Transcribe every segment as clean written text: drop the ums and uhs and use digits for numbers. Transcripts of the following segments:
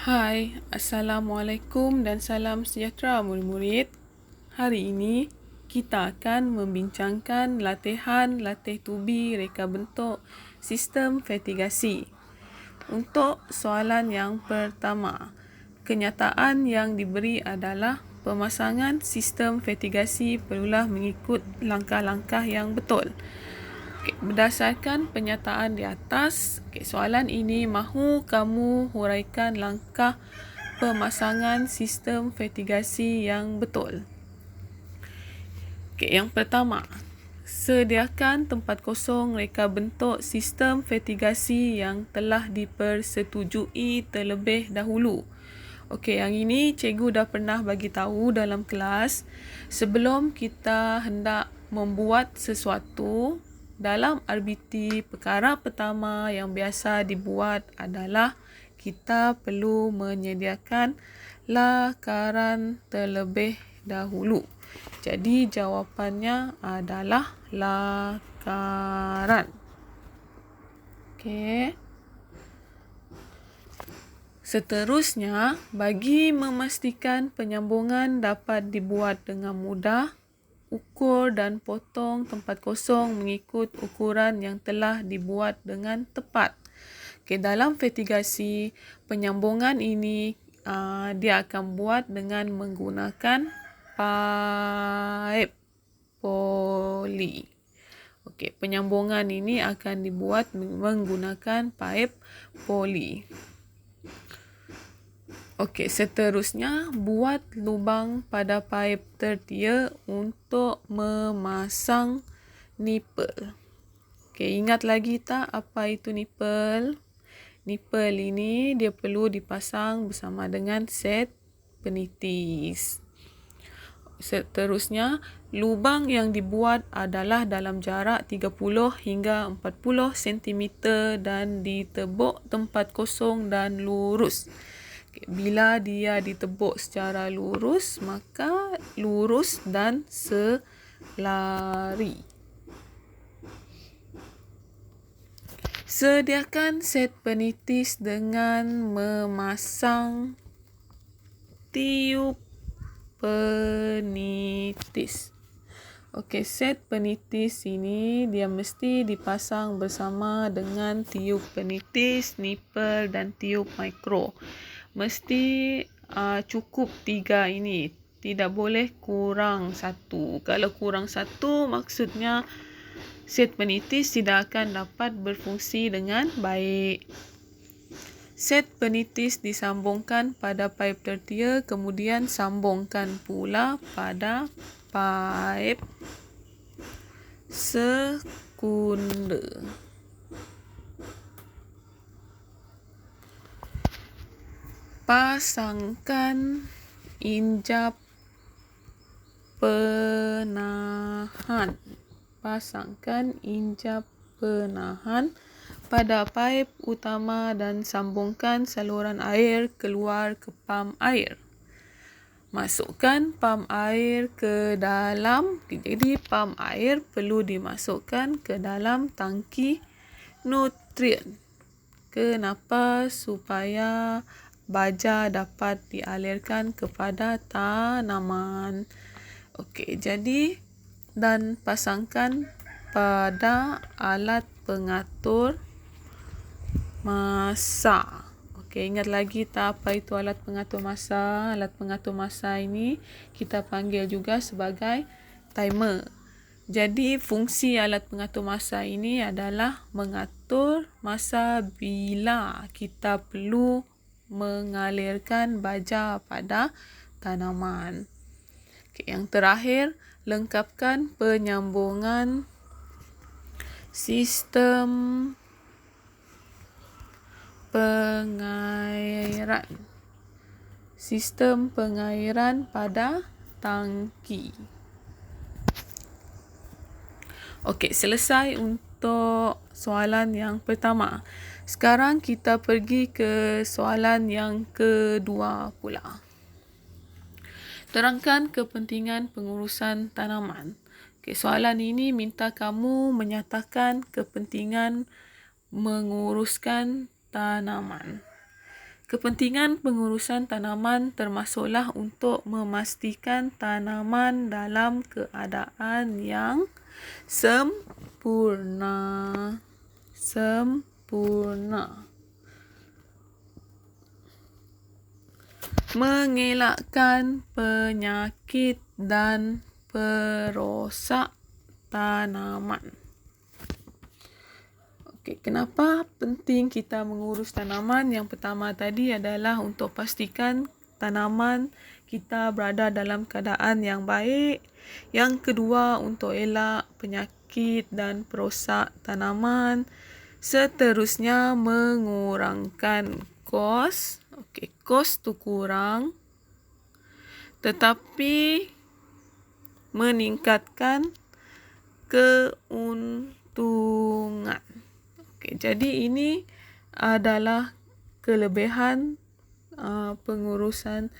Hai, Assalamualaikum dan salam sejahtera murid-murid. Hari ini kita akan membincangkan latihan latih tubi reka bentuk sistem vertigasi. Untuk soalan yang pertama, kenyataan yang diberi adalah pemasangan sistem vertigasi perlulah mengikut langkah-langkah yang betul. Berdasarkan penyataan di atas, soalan ini mahu kamu huraikan langkah pemasangan sistem vertigasi yang betul. Yang pertama, sediakan tempat kosong reka bentuk sistem vertigasi yang telah dipersetujui terlebih dahulu. Yang ini cikgu dah pernah bagi tahu dalam kelas. Sebelum kita hendak membuat sesuatu, dalam RBT perkara pertama yang biasa dibuat adalah kita perlu menyediakan lakaran terlebih dahulu. Jadi jawapannya adalah lakaran. Seterusnya, bagi memastikan penyambungan dapat dibuat dengan mudah, ukur dan potong tempat kosong mengikut ukuran yang telah dibuat dengan tepat. Dalam vertigasi, penyambungan ini dia akan buat dengan menggunakan paip poli. Penyambungan ini akan dibuat menggunakan paip poli. Seterusnya, buat lubang pada paip tertia untuk memasang nipel. Ingat lagi tak apa itu nipel? Nipel ini dia perlu dipasang bersama dengan set penitis. Seterusnya, lubang yang dibuat adalah dalam jarak 30 hingga 40 cm dan ditebuk tempat kosong dan lurus. Bila dia ditebuk secara lurus, maka lurus dan selari. Sediakan set penitis dengan memasang tiup penitis. Set penitis ini dia mesti dipasang bersama dengan tiup penitis, nipel dan tiup mikro. Mesti cukup 3 ini. Tidak boleh kurang 1. Kalau kurang 1, maksudnya set penitis tidak akan dapat berfungsi dengan baik. Set penitis disambungkan pada paip tertia, kemudian sambungkan pula pada paip sekunder. Pasangkan injap penahan. Pada paip utama dan sambungkan saluran air keluar ke pam air. Masukkan pam air ke dalam. Jadi pam air perlu dimasukkan ke dalam tangki nutrien. Kenapa? Supaya baja dapat dialirkan kepada tanaman. Jadi dan pasangkan pada alat pengatur masa. Ingat lagi tak apa itu alat pengatur masa? Alat pengatur masa ini kita panggil juga sebagai timer. Jadi fungsi alat pengatur masa ini adalah mengatur masa bila kita perlu mengalirkan baja pada tanaman. Yang terakhir, lengkapkan penyambungan sistem pengairan pada tangki. Selesai untuk soalan yang pertama. Sekarang kita pergi ke soalan yang kedua pula. Terangkan kepentingan pengurusan tanaman. Soalan ini minta kamu menyatakan kepentingan menguruskan tanaman. Kepentingan pengurusan tanaman termasuklah untuk memastikan tanaman dalam keadaan yang sempurna. Mengelakkan penyakit dan perosak tanaman. Kenapa penting kita mengurus tanaman? Yang pertama tadi adalah untuk pastikan tanaman kita berada dalam keadaan yang baik. Yang kedua, untuk elak penyakit dan perosak tanaman. Seterusnya, mengurangkan kos. Kos tu kurang, tetapi meningkatkan keuntungan. Jadi ini adalah kelebihan pengurusan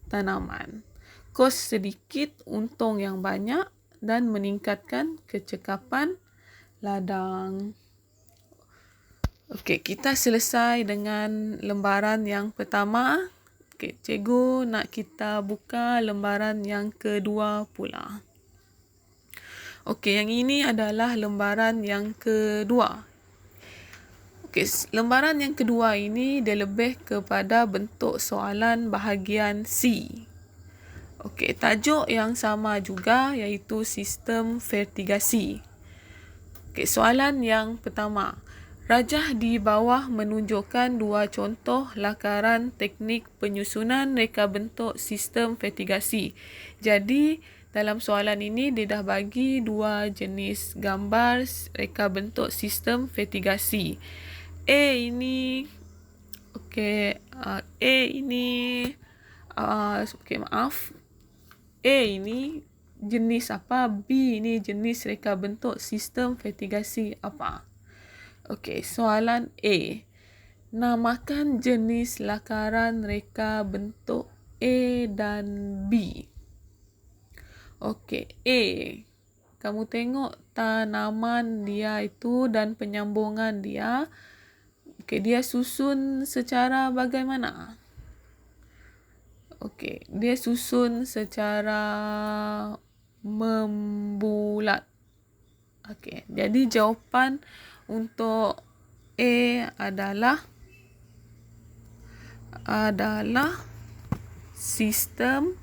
tanaman. Kos sedikit, untung yang banyak dan meningkatkan kecekapan ladang. Kita selesai dengan lembaran yang pertama. Cikgu nak kita buka lembaran yang kedua pula. Yang ini adalah lembaran yang kedua. Lembaran yang kedua ini dia lebih kepada bentuk soalan bahagian C. Tajuk yang sama juga, iaitu sistem fertigasi. Soalan yang pertama. Rajah di bawah menunjukkan dua contoh lakaran teknik penyusunan reka bentuk sistem fertigasi. Jadi, dalam soalan ini dia dah bagi dua jenis gambar reka bentuk sistem fertigasi. A ini jenis apa, B ini jenis reka bentuk sistem fertigasi apa. Soalan A. Namakan jenis lakaran reka bentuk A dan B. A. Kamu tengok tanaman dia itu dan penyambungan dia. Dia susun secara bagaimana? Dia susun secara membulat. Jadi jawapan untuk A adalah sistem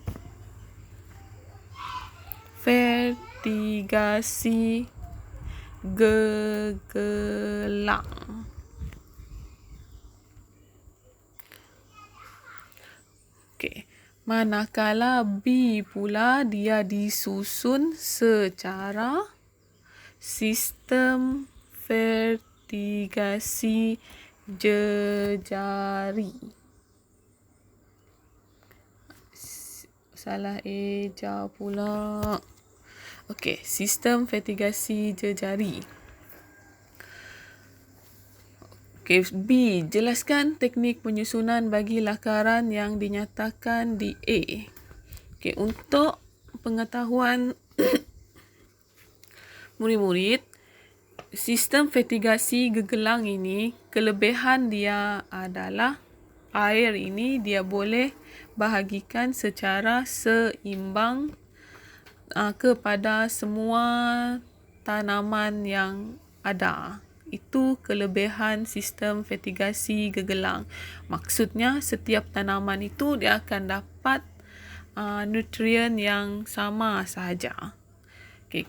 fertigasi gegelang. Manakala B pula dia disusun secara sistem fertigasi jejari. Salah eja pula. Sistem fertigasi jejari. B. Jelaskan teknik penyusunan bagi lakaran yang dinyatakan di A. Untuk pengetahuan murid-murid, sistem fertigasi gegelang ini, kelebihan dia adalah air ini dia boleh bahagikan secara seimbang kepada semua tanaman yang ada. Itu kelebihan sistem fertigasi gegelang. Maksudnya setiap tanaman itu dia akan dapat nutrien yang sama sahaja.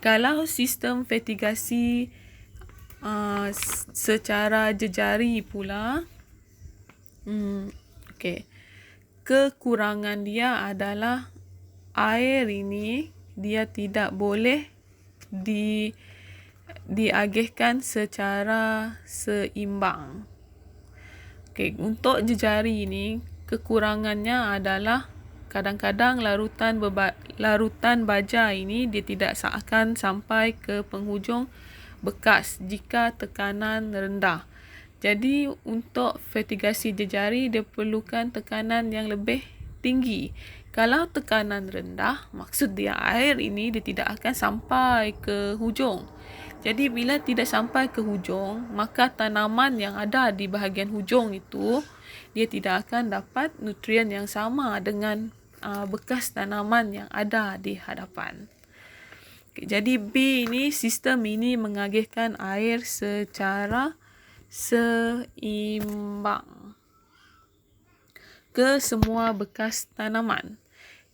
Kalau sistem fertigasi secara jejari pula, kekurangan dia adalah air ini dia tidak boleh diagihkan secara seimbang. Untuk jejari ini, kekurangannya adalah kadang-kadang larutan baja ini dia tidak akan sampai ke penghujung bekas jika tekanan rendah. Jadi untuk fertigasi jejari dia perlukan tekanan yang lebih tinggi. Kalau tekanan rendah, maksud dia air ini dia tidak akan sampai ke hujung. Jadi bila tidak sampai ke hujung, maka tanaman yang ada di bahagian hujung itu dia tidak akan dapat nutrien yang sama dengan bekas tanaman yang ada di hadapan. Jadi B ini, sistem ini mengagihkan air secara seimbang ke semua bekas tanaman.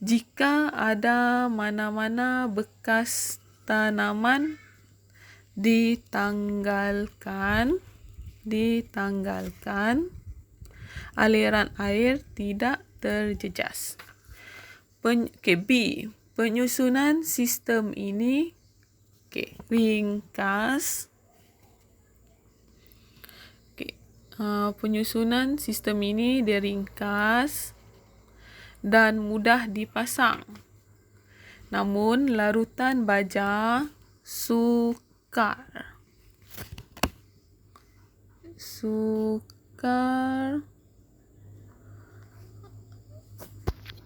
Jika ada mana-mana bekas tanaman ditanggalkan, aliran air tidak terjejas. B. Penyusunan sistem ini ringkas. Penyusunan sistem ini diringkas dan mudah dipasang. Namun larutan baja sukar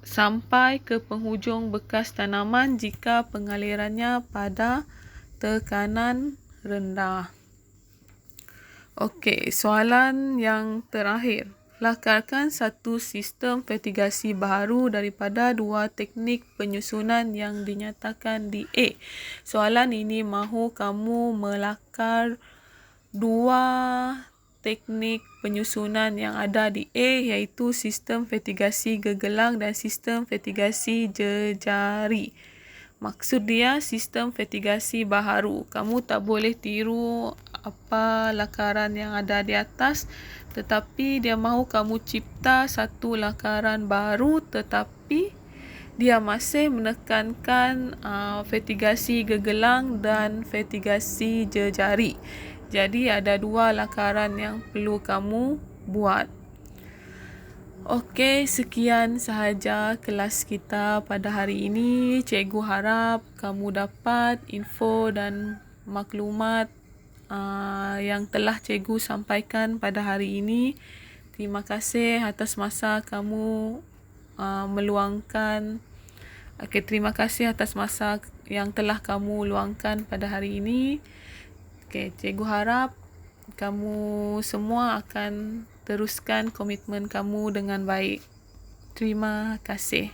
sampai ke penghujung bekas tanaman jika pengalirannya pada tekanan rendah. Okey, soalan yang terakhir. Lakarkan satu sistem fertigasi baharu daripada dua teknik penyusunan yang dinyatakan di A. Soalan ini mahu kamu melakar dua teknik penyusunan yang ada di A, iaitu sistem fertigasi gegelang dan sistem fertigasi jejari. Maksud dia sistem fertigasi baharu. Kamu tak boleh tiru apa lakaran yang ada di atas, tetapi dia mahu kamu cipta satu lakaran baru, tetapi dia masih menekankan fertigasi gegelang dan fertigasi jejari. Jadi ada dua lakaran yang perlu kamu buat. Okey, sekian sahaja kelas kita pada hari ini. Cikgu harap kamu dapat info dan maklumat yang telah cikgu sampaikan pada hari ini. Terima kasih atas masa kamu meluangkan. Terima kasih atas masa yang telah kamu luangkan pada hari ini. Cikgu harap kamu semua akan teruskan komitmen kamu dengan baik. Terima kasih.